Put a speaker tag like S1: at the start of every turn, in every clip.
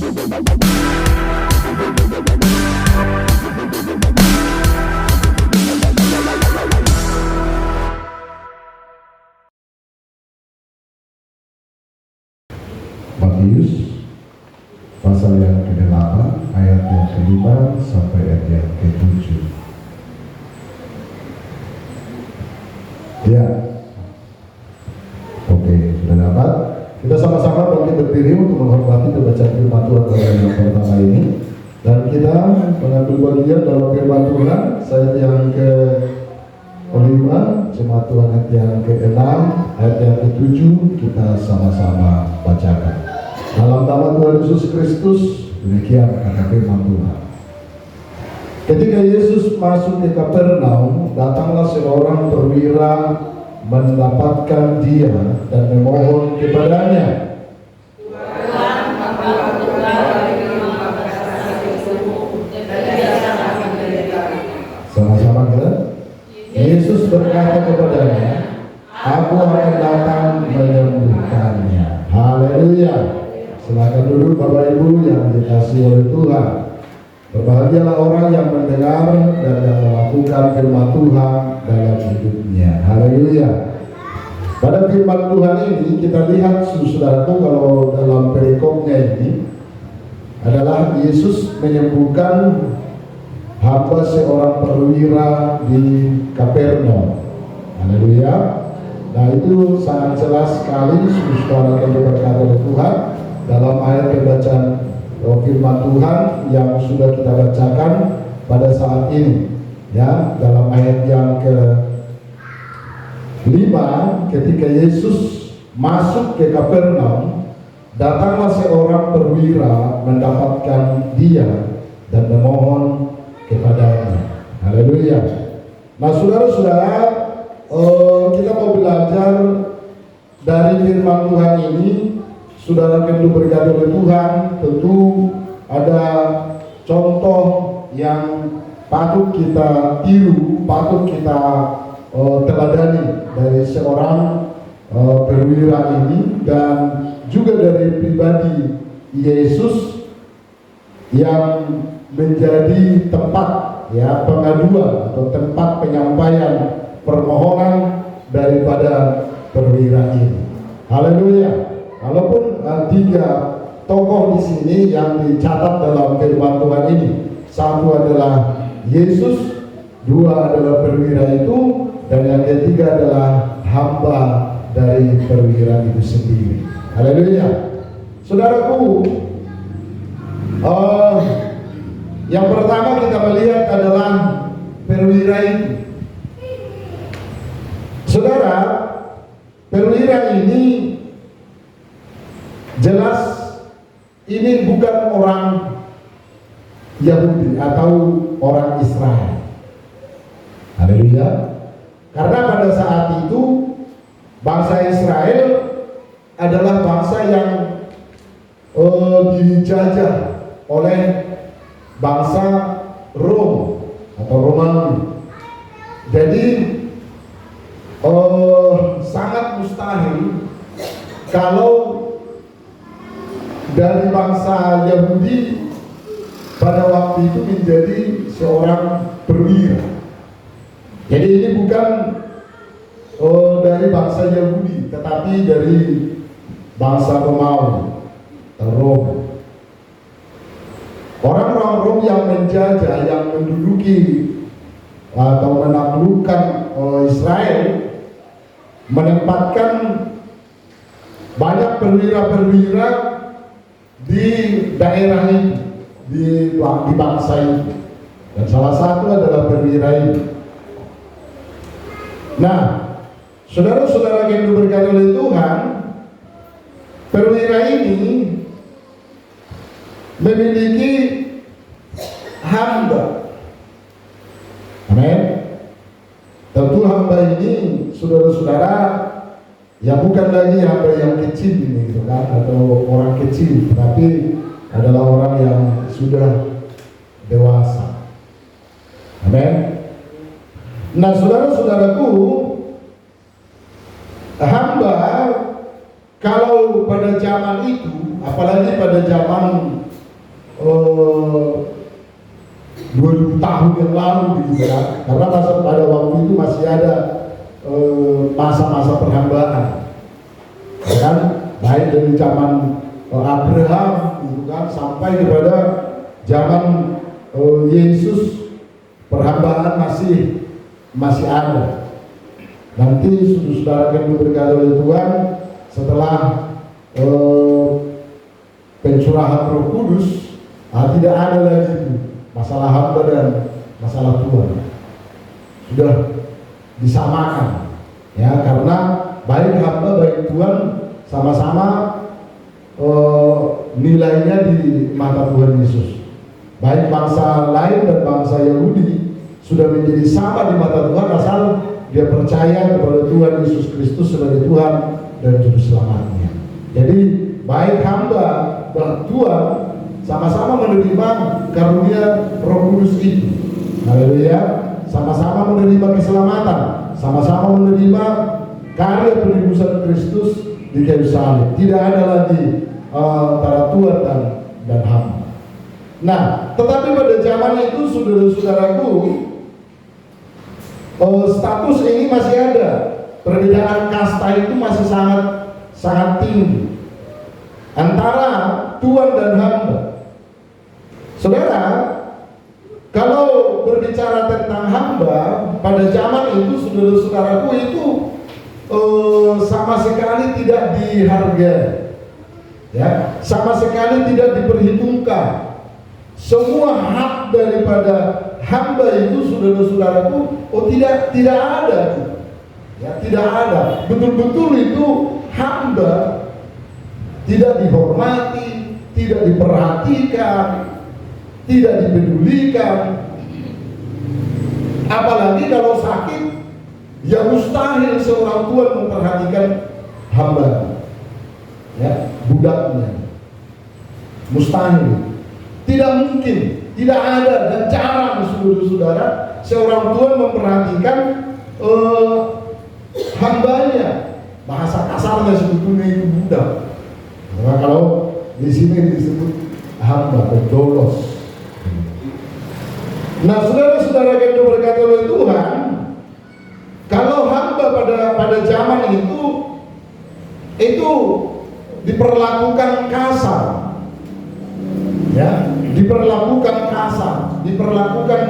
S1: Matius pasal yang ke-8 ayat yang ke-5 sampai ayat yang ke-7. Ya, oke, sudah dapat. Kita sama-sama bangkit berdiri untuk menghormati pembacaan firman Tuhan pada yang pertama ini, dan kita mengambil bagian dalam firman Tuhan ayat yang ke-5, jemaat Tuhan ayat yang ke-6, ayat yang ke-7 kita sama-sama bacakan. Dalam nama Tuhan Yesus Kristus, demikian kata firman Tuhan. Ketika Yesus masuk ke Kapernaum, datanglah seorang perwira mendapatkan dia dan memohon kepadanya. Sama-sama kita. Yesus berkata kepadanya, "Aku akan datang menyembuhkannya." Haleluya. Silakan duduk Bapak Ibu yang dikasihi oleh Tuhan. Berbahagialah orang yang mendengar dan yang melakukan firman Tuhan dalam hidupnya. Haleluya. Pada firman Tuhan ini kita lihat saudaraku, kalau dalam perikopnya ini adalah Yesus menyembuhkan hamba seorang perwira di Kapernaum. Haleluya. Nah, itu sangat jelas sekali saudara yang diberkati oleh Tuhan dalam ayat pembacaan firman Tuhan yang sudah kita bacakan pada saat ini, ya, dalam ayat yang ke-5, ketika Yesus masuk ke Kapernaum, datanglah seorang perwira mendapatkan dia dan memohon kepadanya. Haleluya. Nah, saudara-saudara, kita mau belajar dari firman Tuhan ini. Saudara yang diberkati oleh Tuhan, tentu ada contoh yang patut kita tiru, patut kita teladani dari seorang perwira ini, dan juga dari pribadi Yesus yang menjadi tempat, ya, pengaduan atau tempat penyampaian permohonan daripada perwira ini. Haleluya. Walaupun tiga tokoh di sini yang dicatat dalam firman Tuhan ini, satu adalah Yesus, dua adalah perwira itu, dan yang ketiga adalah hamba dari perwira itu sendiri. Haleluya. Saudaraku, yang pertama kita melihat adalah perwira itu. Saudara, perwira ini jelas ini bukan orang Yahudi atau orang Israel. Haleluya. Karena pada saat itu bangsa Israel adalah bangsa yang dijajah oleh bangsa Rom atau Romawi. Jadi sangat mustahil kalau dari bangsa Yahudi pada waktu itu menjadi seorang perwira. Jadi ini bukan dari bangsa Yahudi, tetapi dari bangsa Romawi, Rom. Orang-orang Rom yang menjajah, yang menduduki atau menaklukkan Israel, menempatkan banyak perwira-perwira di daerah itu, di bangsa itu, dan salah satu adalah perwira ini. Nah, saudara-saudara yang diberkati oleh Tuhan, perwira ini memiliki hamba. Amin. Tentu hamba ini, saudara-saudara, ya bukan lagi hamba yang kecil ini, gitu kan, atau orang kecil, tapi adalah orang yang sudah dewasa. Amin. Nah, saudara-saudaraku, hamba kalau pada zaman itu, apalagi pada zaman lalu begitu kan. Karena pada waktu itu masih ada masa-masa perhambaan, ya kan, baik dari zaman Abraham gitu kan sampai kepada zaman Yesus, perhambaan masih ada. Nanti saudara akan diberkati oleh Tuhan setelah pencurahan Roh Kudus, tidak ada lagi masalah hamba dan masalah Tuhan, sudah disamakan, ya, karena baik hamba baik Tuhan sama-sama nilainya di mata Tuhan Yesus. Baik bangsa lain dan bangsa Yahudi sudah menjadi sama di mata Tuhan asal dia percaya kepada Tuhan Yesus Kristus sebagai Tuhan dan Juru Selamatnya. Jadi baik hamba dan Tuhan sama-sama menerima karunia Roh Kudus itu. Haleluya. Sama-sama menerima keselamatan, sama-sama menerima karya penebusan Kristus di kayu salib. Tidak ada lagi antara Tuhan dan hamba. Nah, tetapi pada zaman itu saudara-saudaraku, status ini masih ada. Perbedaan kasta itu masih sangat tinggi antara Tuhan dan hamba. Saudara, kalau berbicara tentang hamba pada zaman itu, saudara-saudaraku, itu sama sekali tidak dihargai, ya, sama sekali tidak diperhitungkan. Semua hak daripada hamba itu, saudara-saudaraku, tidak ada, ya, tidak ada. Betul-betul itu hamba tidak dihormati, tidak diperhatikan, tidak dipedulikan. Apalagi kalau sakit, ya mustahil seorang Tuhan memperhatikan hamba, ya, budaknya. Mustahil, tidak mungkin, tidak ada dan jarang saudara-saudara seorang Tuhan memperhatikan hambanya. Bahasa kasarnya sebetulnya itu budak. Nah, kalau di sini disebut hamba, pendolos. Nah, saudara-saudara yang diberkati oleh Tuhan, kalau hamba pada zaman itu diperlakukan kasar, ya, diperlakukan kasar, diperlakukan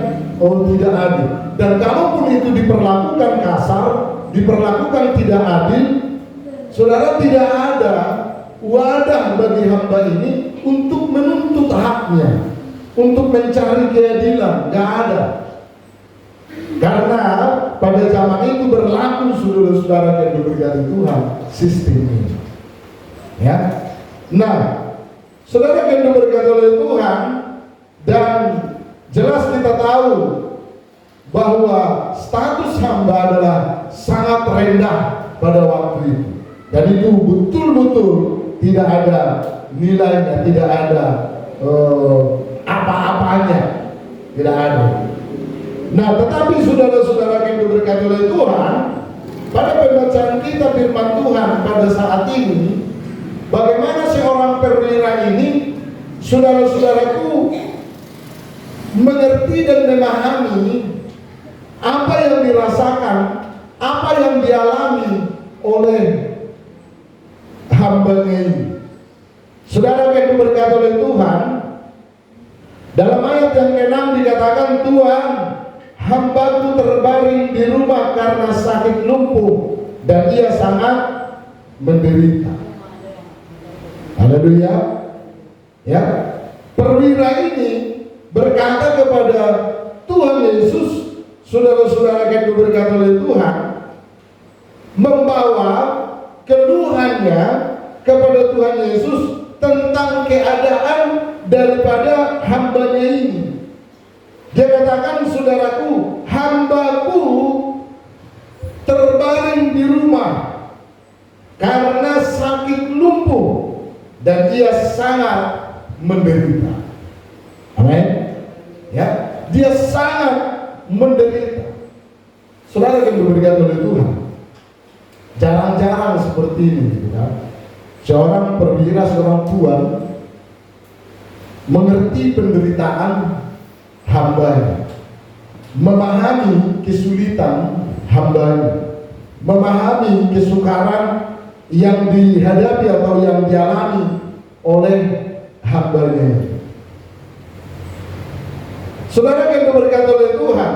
S1: tidak adil. Dan kalaupun itu diperlakukan kasar, diperlakukan tidak adil, saudara, tidak ada wadah bagi hamba ini untuk menuntut haknya, untuk mencari keadilan, nggak ada. Karena pada zaman itu berlaku, saudara-saudara yang diberkati Tuhan, sistem ini, ya. Nah, saudara yang diberkati oleh Tuhan, dan jelas kita tahu bahwa status hamba adalah sangat rendah pada waktu itu, dan itu betul-betul tidak ada nilainya, tidak ada apa-apanya, tidak ada. Nah, tetapi saudara-saudara yang diberkati oleh Tuhan, pada pembacaan kita firman Tuhan pada saat ini, bagaimana seorang perwira ini, saudara-saudaraku, mengerti dan memahami apa yang dirasakan, apa yang dialami oleh hamba-Nya ini. Saudara yang diberkati oleh Tuhan, dalam ayat yang ke-6 dikatakan, Tuhan, hambaku terbaring di rumah karena sakit lumpuh dan ia sangat menderita. Haleluya. Ya, perwira ini berkata kepada Tuhan Yesus, saudara-saudara yang diberkati oleh Tuhan, membawa keluhannya kepada Tuhan Yesus tentang keadaan daripada hambanya ini. Dia katakan, saudaraku, hambaku terbaring di rumah karena sakit lumpuh dan ia sangat menderita. Amin. Ya, dia sangat menderita. Saudara yang diberkati oleh Tuhan, jarang-jarang seperti ini, gitu kan? Seorang perwira, seorang tuan mengerti penderitaan hambanya, memahami kesulitan hambanya, memahami kesukaran yang dihadapi atau yang dialami oleh hambanya. Saudara yang diberkati oleh Tuhan,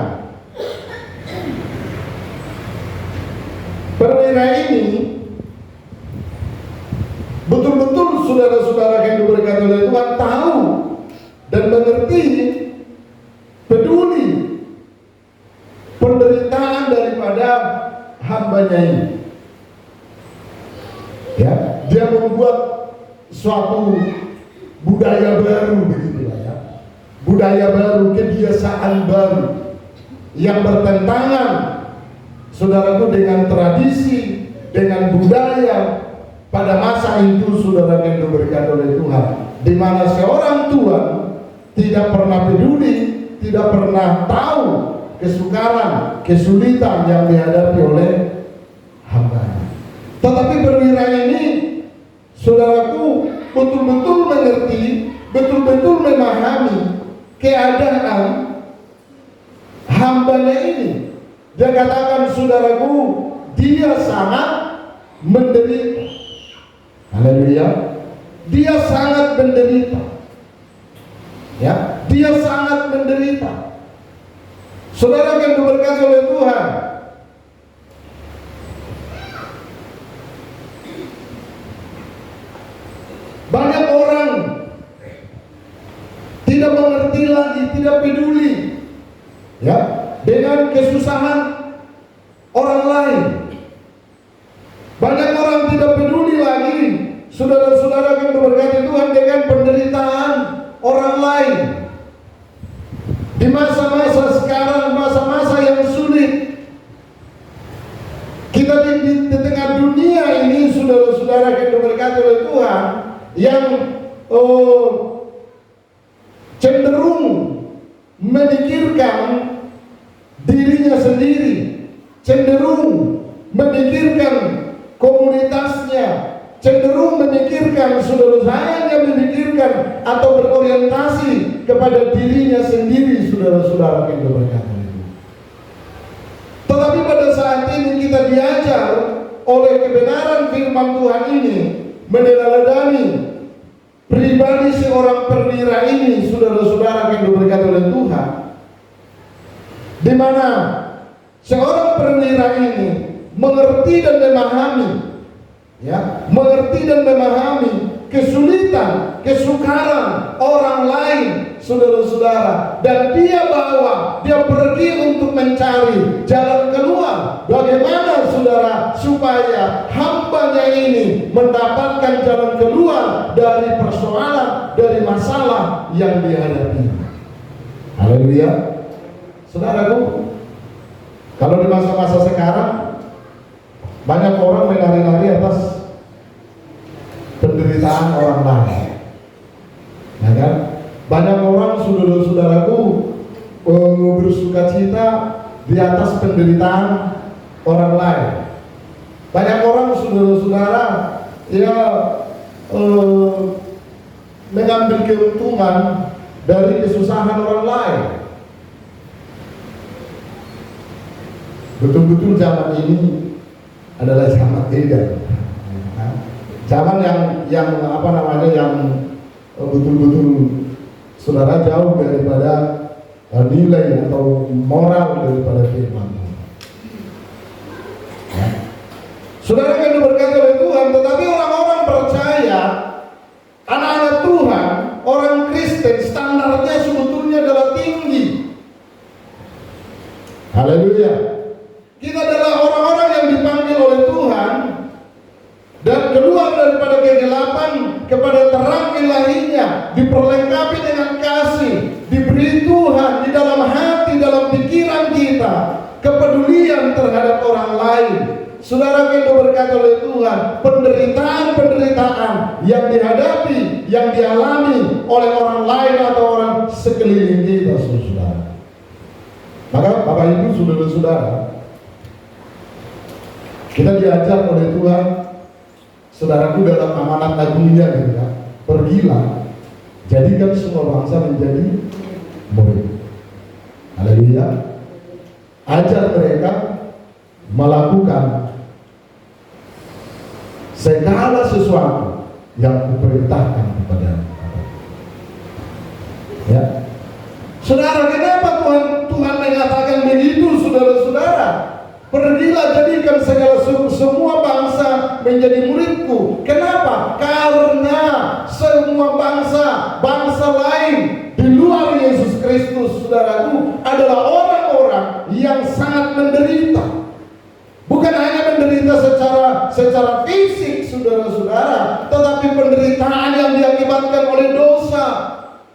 S1: perwira ini betul-betul saudara-saudara yang diberkati oleh Tuhan tahu dan mengerti, peduli penderitaan daripada hambanya ini. Ya, dia membuat suatu budaya baru, begitulah ya. Budaya baru, kebiasaan baru yang bertentangan, saudaraku, dengan tradisi, dengan budaya pada masa itu, saudara yang diberkati oleh Tuhan, di mana seorang tuan tidak pernah peduli, tidak pernah tahu kesukaran, kesulitan yang dihadapi oleh hambanya. Tetapi perwira ini, saudaraku, betul-betul mengerti, betul-betul memahami keadaan hambanya ini. Dia katakan, saudaraku, dia sangat menderita. Haleluya. Dia sangat menderita. Ya, dia sangat menderita. Saudara yang diberkati oleh Tuhan, banyak orang tidak mengerti lagi, tidak peduli ya dengan kesusahan orang lain. Banyak orang tidak peduli lagi, saudara-saudara yang diberkati Tuhan, dengan penderitaan orang lain. Di masa-masa sekarang, masa-masa yang sulit, kita di tengah dunia ini, saudara-saudara yang diberkati oleh Tuhan, yang cenderung memikirkan dirinya sendiri, cenderung memikirkan komunitasnya, cenderung memikirkan, saudara, hanya memikirkan atau berorientasi kepada dirinya sendiri, saudara-saudara yang diberkati. Tetapi pada saat ini kita diajar oleh kebenaran firman Tuhan ini, meneladani pribadi seorang perwira ini, saudara-saudara yang diberkati oleh Tuhan, di mana seorang perwira ini mengerti dan memahami, ya, mengerti dan memahami kesulitan, kesukaran orang lain, saudara-saudara, dan dia pergi untuk mencari jalan keluar. Bagaimana, saudara, supaya hambanya ini mendapatkan jalan keluar dari persoalan, dari masalah yang dihadapi. Haleluya. Saudaraku, kalau di masa-masa sekarang banyak orang menari-nari atas penderitaan orang lain, ya kan? Banyak orang, saudara-saudaraku, bersuka cita di atas penderitaan orang lain. Banyak orang, saudara-saudara, ya mengambil keuntungan dari kesusahan orang lain. Betul-betul zaman ini adalah zaman beda, zaman yang apa namanya, yang betul-betul, saudara, jauh daripada nilai atau moral daripada firman. Ya. Saudara yang diberkati oleh Tuhan, tetapi orang-orang percaya, anak-anak Tuhan, orang Kristen, standarnya sebetulnya adalah tinggi. Haleluya. Kita adalah orang-orang yang dipanggil oleh Tuhan dan keluar daripada kegelapan kepada terang ilahinya, diperlengkapi dengan kasih, diberi Tuhan di dalam hati, dalam pikiran kita, kepedulian terhadap orang lain. Saudara yang diberkati oleh Tuhan, penderitaan-penderitaan yang dihadapi, yang dialami oleh orang lain atau orang sekeliling kita, saudara. Maka Bapak Ibu, saudara-saudara, kita diajar oleh Tuhan, saudaraku, dalam amanat agungnya, gitu ya. Pergilah, jadikan semua bangsa menjadi murid. Haleluya. Ajar mereka melakukan segala sesuatu yang kuperintahkan kepada kamu. Ya. Saudara, kenapa Tuhan mengatakan begitu, saudara-saudara? Pergilah jadikan semua bangsa menjadi muridku. Kenapa? Karena semua bangsa lain di luar Yesus Kristus, saudaraku, adalah orang-orang yang sangat menderita. Bukan hanya menderita secara fisik, saudara-saudara, tetapi penderitaan yang diakibatkan oleh dosa.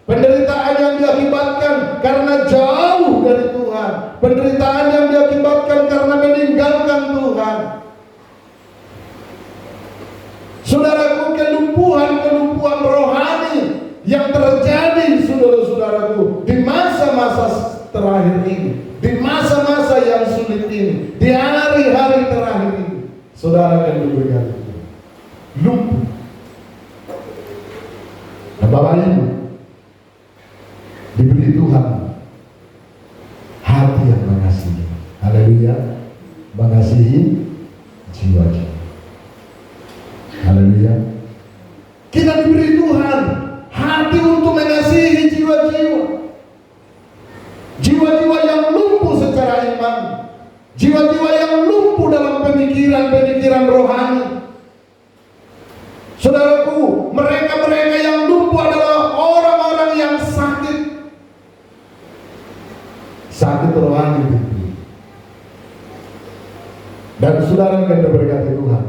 S1: Penderitaan yang diakibatkan karena jauh dari Tuhan. Penderitaan yang diakibatkan karena meninggalkan Tuhan. Saudaraku, kelumpuhan rohani yang terjadi, saudara-saudaraku, di masa-masa terakhir ini, di masa-masa yang sulit ini, di hari-hari terakhir ini, saudara akan diberikan lumpuh. Nah, Bapak Ibu, diberi Tuhan hati yang mengasihi. Haleluya. Mengasihi jiwa-jiwa. Haleluya. Kita diberi Tuhan hati untuk mengasihi jiwa-jiwa. Jiwa-jiwa yang lumpuh secara iman. Jiwa-jiwa yang lumpuh dalam pemikiran rohani. Saudaraku, mereka-mereka yang lumpuh adalah orang-orang yang sakit rohani. Dan saudara yang diberkati Tuhan,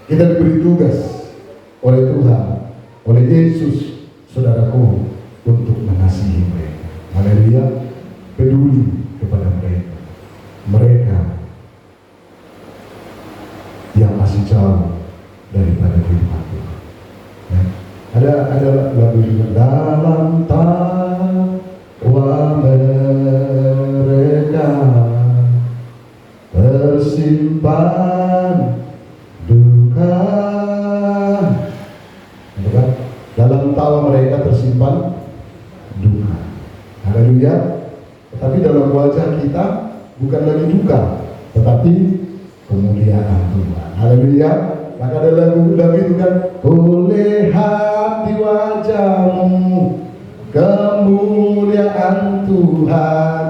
S1: kita diberi tugas oleh Tuhan, oleh Yesus, saudaraku, untuk mengasihi mereka. Haleluya. Peduli kepada mereka, mereka yang masih jauh daripada firman Tuhan. Ya. Ada lagu juga, dalam tawa mereka tersimpan duka. Dalam tawa mereka tersimpan duka. Haleluya. Tetapi dalam wajah kita bukan lagi duka, tetapi kemuliaan Tuhan. Haleluya. Maka ada lagu itu kan, ku lihat di wajahmu kemuliaan Tuhan,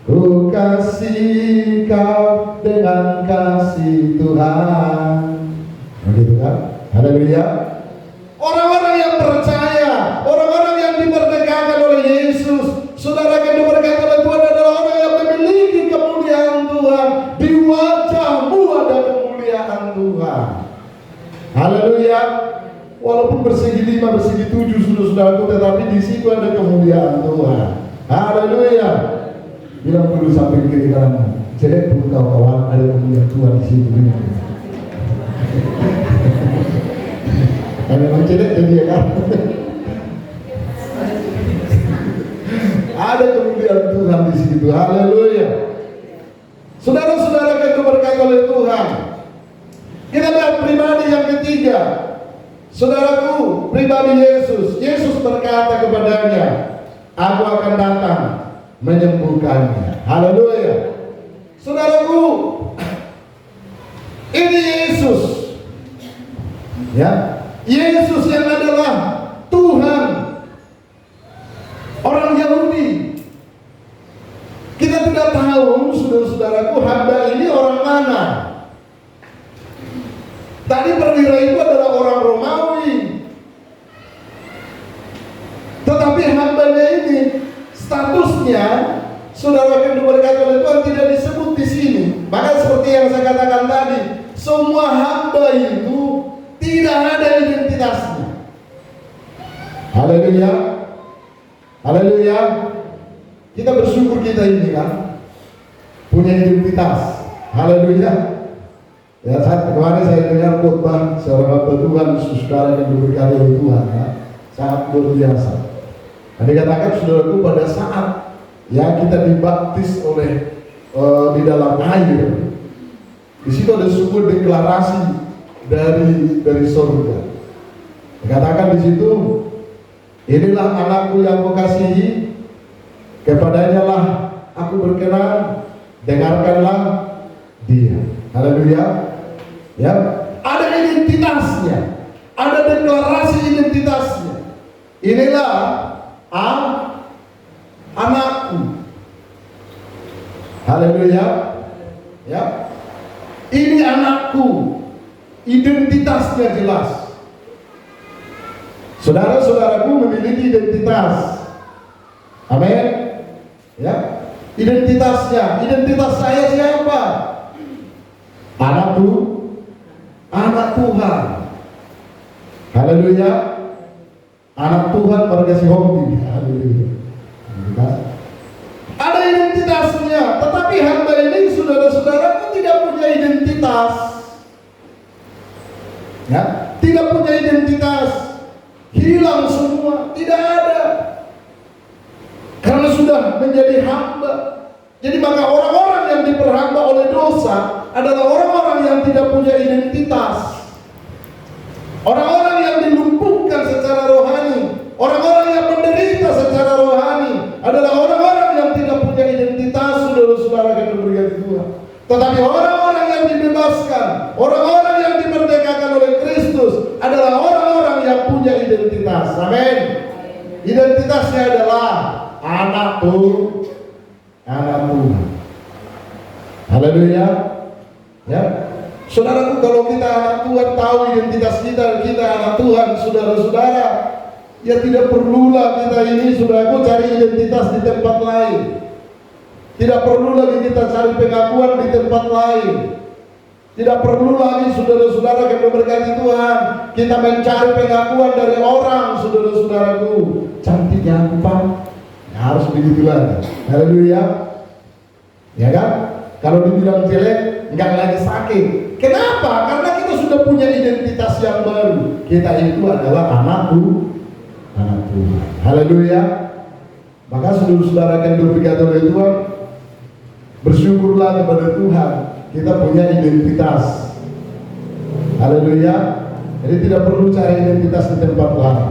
S1: ku kasih kau dengan kasih Tuhan. Begitu kan? Haleluya. Orang-orang yang percaya, orang-orang yang dimerdekakan oleh Yesus, saudara yang dimerdekakan oleh Tuhan adalah orang yang memiliki kemuliaan Tuhan. Di wajahmu ada kemuliaan Tuhan. Haleluya. Walaupun bersegi 5, bersegi 7, saudara-saudaraku, tetapi di situ ada kemuliaan Tuhan. Haleluya. Bilang dulu samping kiri kanan, jelek pun kawan-kawan, ada kemuliaan Tuhan di situ. Karena memang jelek jadi ya kan. Ada kemuliaan Tuhan di situ. Haleluya. Saudara-saudara yang diberkati oleh Tuhan, kita lihat pribadi yang ketiga. Saudaraku, pribadi Yesus. Yesus berkata kepadanya, aku akan datang menyembuhkannya. Haleluya. Saudaraku, ini Yesus. Ya, Yesus yang adalah Tuhan. Orang Yahudi. Kita tidak tahu, saudara-saudaraku, hamba ini orang mana. Tadi perwira itu adalah orang Romawi. Tetapi hambanya ini statusnya, saudara yang diberkati oleh Tuhan, tidak disebut di sini. Maka seperti yang saya katakan tadi, semua hamba itu tidak ada identitasnya. Haleluya. Haleluya. Kita bersyukur kita ini kan punya identitas. Haleluya. Ya, kemarin saya dengar khotbah seorang hamba Tuhan, saudara yang diberkati oleh Tuhan, ya, sangat luar biasa. Nah, dikatakan saudaraku, pada saat ya kita dibaptis oleh di dalam air, di situ ada sebuah deklarasi dari surga. Dikatakan di situ, inilah anakku yang kukasihi, kepadanya lah aku berkenan, dengarkanlah dia. Haleluya. Ya, ada identitasnya, ada deklarasi identitasnya. Inilah anakku. Haleluya. Ya, ini anakku. Identitasnya jelas. Saudara-saudaraku memiliki identitas. Amin. Ya, identitasnya. Identitas saya siapa? Anak Tuhan. Haleluya. Anak Tuhan berkasih hobi. Haleluya. Ada identitasnya, tetapi hamba ini saudara-saudara itu tidak punya identitas. Ya, tidak punya identitas. Hilang semua, tidak ada. Karena sudah menjadi hamba. Jadi maka orang-orang yang diperhamba oleh dosa adalah orang-orang yang tidak punya identitas. Orang-orang yang dilumpuhkan secara rohani, orang-orang yang menderita secara rohani adalah orang-orang yang tidak punya identitas, saudara-saudara yang diberikan Tuhan. Tetapi orang-orang yang dibebaskan, orang-orang yang dimerdekakan oleh Kristus adalah orang-orang yang punya identitas. Amin. Identitasnya adalah anak Tuhan. Haleluya. Ya, saudaraku, kalau kita anak Tuhan, tahu identitas kita anak Tuhan, saudara-saudara, ya tidak perlulah kita ini, saudaraku, cari identitas di tempat lain. Tidak perlu lagi kita cari pengakuan di tempat lain. Tidak perlu lagi, saudara-saudara yang berkati Tuhan, kita mencari pengakuan dari orang, saudara-saudaraku. Cantiknya aku, Pak. Ya, harus begitu lagi. Haleluya. Ya kan? Kalau dibilang jelek, enggak lagi sakit. Kenapa? Karena kita sudah punya identitas yang baru. Kita itu adalah anak Tuhan. Haleluya. Maka saudara-saudara yang diberkati oleh Tuhan, bersyukurlah kepada Tuhan. Kita punya identitas. Haleluya. Jadi tidak perlu cari identitas di tempat lain.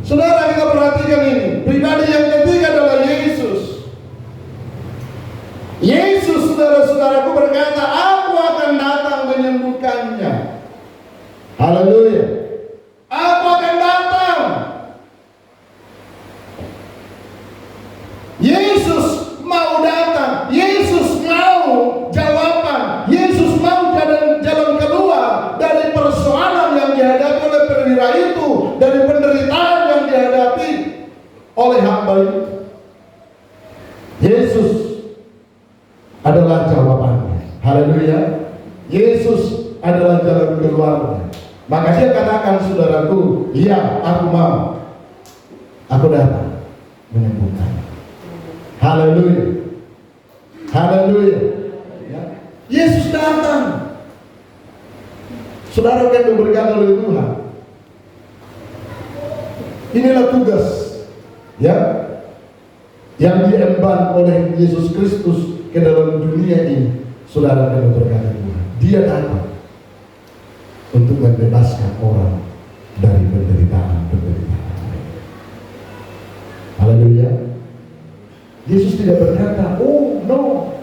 S1: Saudara, kita perhatikan ini. Pribadi yang ketiga adalah Yesus. Yesus, saudara-saudaraku, berkata, aku akan datang menyembuhkannya. Haleluya. Aku akan datang. Yesus mau datang. Yesus mau jawaban. Yesus mau jalan keluar dari persoalan yang dihadapi oleh perwira itu, dari penderitaan yang dihadapi oleh hamba itu. Yesus adalah jawabannya. Haleluya. Yesus adalah jalan keluarnya. Maka dia katakan, saudaraku, iya, aku mau. Aku datang menyembuhkan. Haleluya. Haleluya. Ya. Yesus datang. Saudara yang diberikan oleh Tuhan. Inilah tugas, ya, yang diemban oleh Yesus Kristus ke dalam dunia ini. Saudara yang berkata Tuhan, dia datang untuk membebaskan orang dari penderitaan. Haleluya. Yesus tidak berkata, oh no,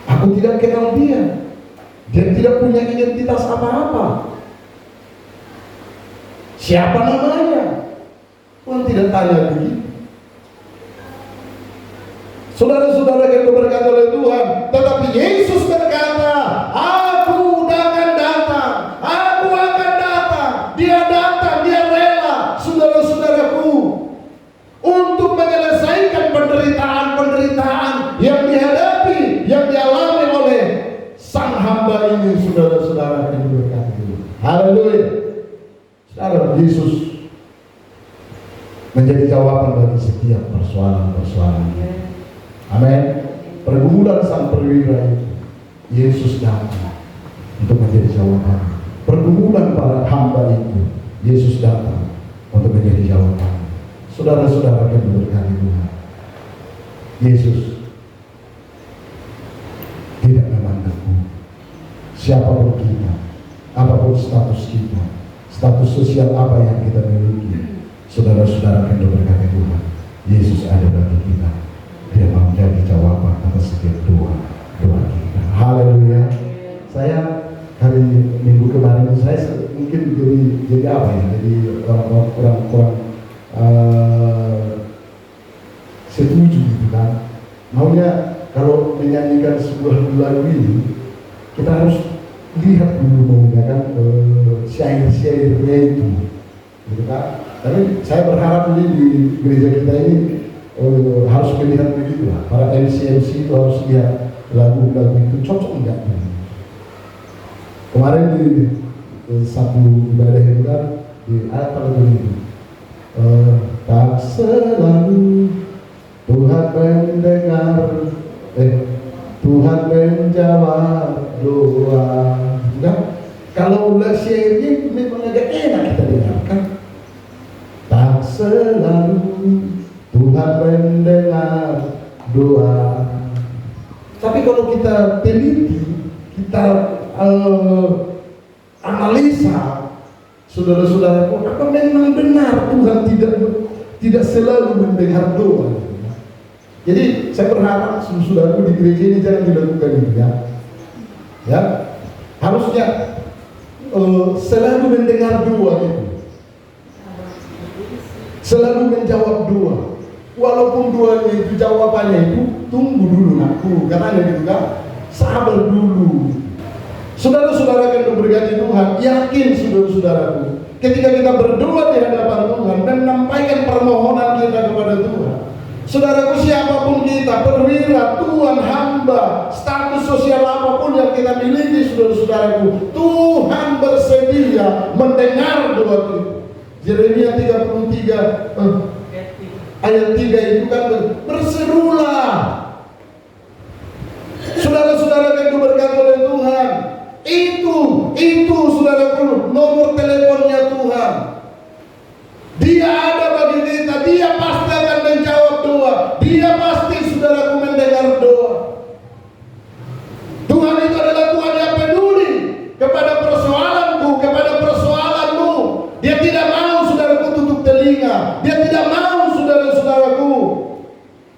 S1: aku tidak kenal dia. Dia tidak punya identitas apa-apa. Siapa namanya? Tuhan tidak tanya begitu. Saudara-saudara yang diberkati oleh Tuhan, tetapi Yesus berkata, aku akan datang. Aku akan datang. Dia datang, dia rela, saudara-saudaraku, untuk menyelesaikan penderitaan-penderitaan yang dihadapi, yang dialami oleh sang hamba ini, saudara-saudara yang diberkati. Haleluya. Saudara, Yesus menjadi jawaban bagi setiap persoalan-persoalan. Amin. Pergumulan sang perwira itu, Yesus datang untuk menjadi jawaban. Pergumulan para hamba itu, Yesus datang untuk menjadi jawaban. Saudara-saudara yang diberkati Tuhan, Yesus tidak memandang siapapun kita, apapun status kita, status sosial apa yang kita miliki. Saudara-saudara yang diberkati Tuhan, Yesus ada bagi kita. Dia mau menjadi jawaban atas setiap doa kita. Haleluya. Saya hari minggu kemarin saya mungkin jadi apa ya? Jadi orang kurang setuju gitu kan. Maunya kalau menyanyikan sebuah lagu ini kita harus lihat dulu menggunakan syair-syairnya itu, gitu kan? Tapi saya berharap ini di gereja kita ini harus melihat begitu lah. Para MC itu harus lihat lagu-lagu itu cocok enggak? Kemarin di satu ibadah itu kan di ayat lagu itu, tak selalu Tuhan mendengar, Tuhan menjawab doa. Nah, kalau syairnya memang agak enak kita dengarkan. Tak selalu Tuhan mendengar doa. Tapi kalau kita teliti, kita analisa, saudara-saudaraku, apa memang benar Tuhan tidak selalu mendengar doa? Jadi saya berharap saudaraku di gereja ini jangan dilakukan itu ya. Harusnya selalu mendengar doa itu, selalu menjawab doa. Walaupun doanya itu jawabannya itu tunggu dulu aku, katanya gitu kan, sabar dulu. Saudara-saudara yang berkati Tuhan, yakin saudara-saudaraku, ketika kita berdoa di hadapan Tuhan dan menyampaikan permohonan kita kepada Tuhan, saudaraku, siapapun kita, perwira, tuan, hamba, status sosial apapun yang kita miliki, saudara-saudaraku, Tuhan bersedia mendengar doa kita. Yeremia 33 ayat 3 itu kan berserulah. Saudara-saudara yang diberkati oleh Tuhan, itu saudaraku nomor teleponnya Tuhan. Dia ada bagi kita, dia pasti akan menjawab doa. Dia pasti saudaraku mendengar doa. Tuhan itu adalah Tuhan yang peduli kepada persoalanku, kepada persoalanmu. Dia tidak mau saudaraku tutup telinga. Dia tidak mau saudara-saudaraku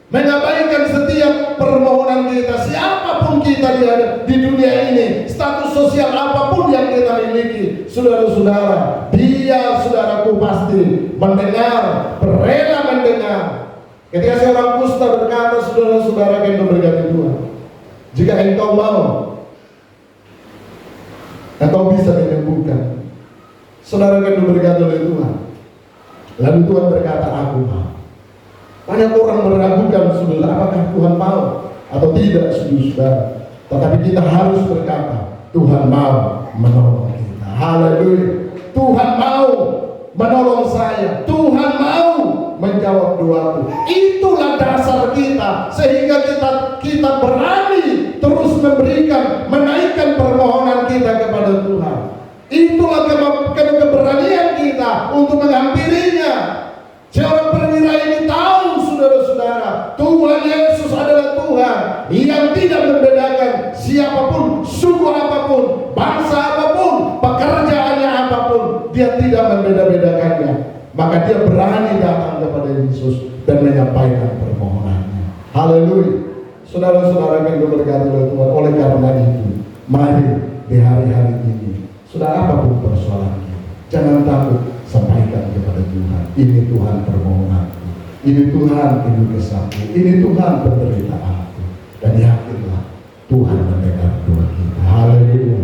S1: mengabaikan setiap permohonan kita. Siapapun kita di dunia ini, status sosial apapun yang kita miliki, saudara-saudara, dia saudaraku pasti mendengar, rela mendengar. Ketika seorang kusta berkata, saudara-saudara yang berkati Tuhan, jika engkau mau, engkau bisa menyembuhkan. Saudara yang berkati oleh Tuhan, lalu Tuhan berkata, aku mau. Banyak orang meragukan, saudara, apakah Tuhan mau atau tidak, saudara. Tetapi kita harus berkata, Tuhan mau menolong kita. Haleluya. Tuhan mau menolong saya. Tuhan mau menjawab doaku. Itulah dasar kita, sehingga kita berani terus memberikan, menaikkan permohonan kita kepada Tuhan. Itulah keberanian kita untuk menghampirinya. Seorang perwira ini tahu, saudara-saudara, Tuhan Yesus adalah Tuhan yang tidak membedakan siapapun, suku apapun, bangsa apapun, pekerjaannya apapun. Dia tidak membeda-bedakannya. Maka dia berani datang kepada Yesus dan menyampaikan permohonannya. Haleluya. Saudara-saudara yang diberkati oleh Tuhan, oleh karena itu, mari di hari-hari ini, saudara, apapun persoalan kita, jangan takut, sampaikan kepada Tuhan. Ini Tuhan permohonanku, ini Tuhan keluh kesahku, ini Tuhan penderitaanku, dan yakinlah Tuhan mendengar doa kita. Haleluya.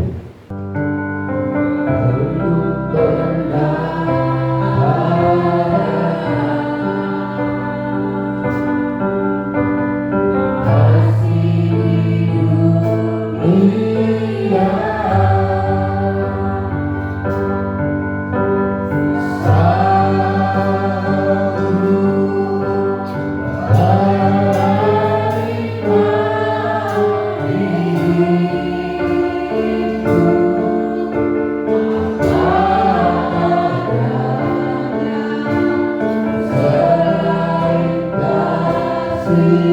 S2: See